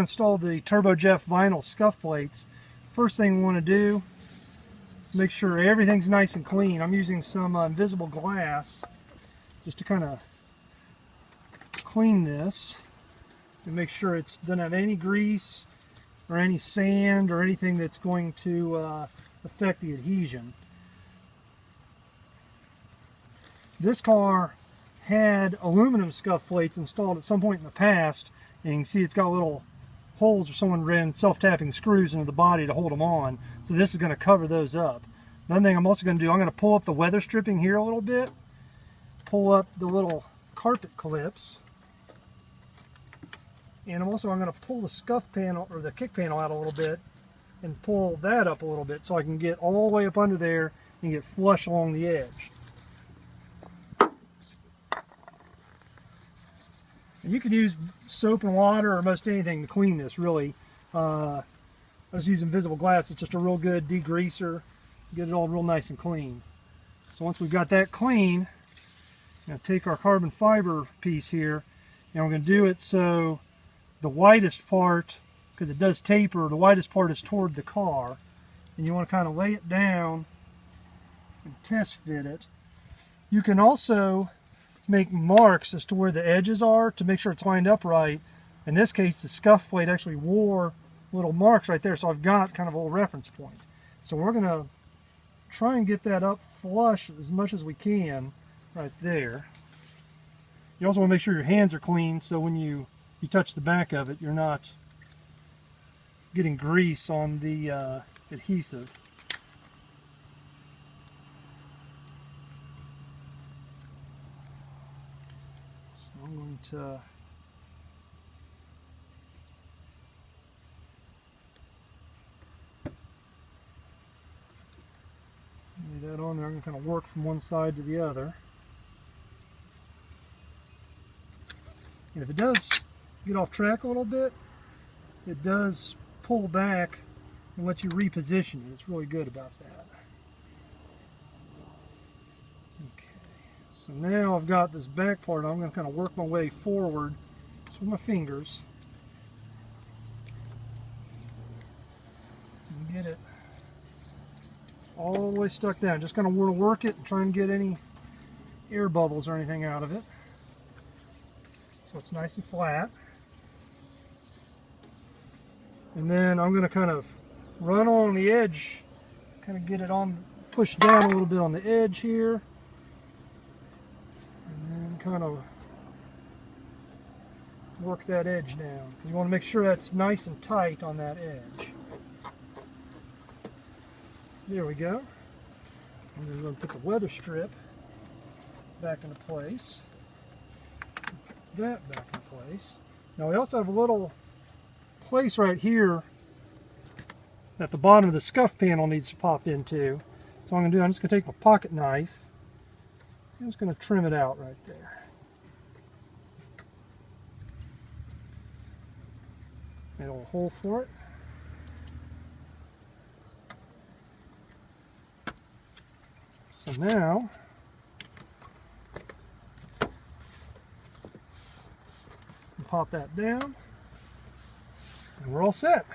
Install the TurboJeff vinyl scuff plates. First thing we want to do is make sure everything's nice and clean. I'm using some invisible glass just to kind of clean this and make sure it doesn't have any grease or any sand or anything that's going to affect the adhesion. This car had aluminum scuff plates installed at some point in the past, and you can see it's got little holes where someone ran self-tapping screws into the body to hold them on. So this is going to cover those up. Another thing I'm also going to do, I'm going to pull up the weather stripping here a little bit, pull up the little carpet clips, and I'm going to pull the scuff panel or the kick panel out a little bit and pull that up a little bit so I can get all the way up under there and get flush along the edge. And you can use soap and water or most anything to clean this, really. I was using invisible glass. It's just a real good degreaser. Get it all real nice and clean. So once we've got that clean, I'm going to take our carbon fiber piece here, and we're going to do it so the widest part, because it does taper, the widest part is toward the car. And you want to kind of lay it down and test fit it. You can also make marks as to where the edges are to make sure it's lined up right. In this case, the scuff plate actually wore little marks right there, so I've got kind of a little reference point. So we're going to try and get that up flush as much as we can right there. You also want to make sure your hands are clean, so when you touch the back of it, you're not getting grease on the adhesive. I'm going to lay that on there. I'm going to kind of work from one side to the other. And if it does get off track a little bit, it does pull back and let you reposition it. It's really good about that. So now I've got this back part, I'm going to kind of work my way forward just with my fingers and get it all the way stuck down. Just kind of want to work it and try and get any air bubbles or anything out of it so it's nice and flat. And then I'm going to kind of run on the edge, kind of get it on, push down a little bit on the edge here. Kind of work that edge down because you want to make sure that's nice and tight on that edge. There we go. I'm just going to put the weather strip back into place. Put that back in place. Now we also have a little place right here that the bottom of the scuff panel needs to pop into. So what I'm going to do, I'm just going to take my pocket knife. I'm just going to trim it out right there. Made a little hole for it. So now, pop that down, and we're all set.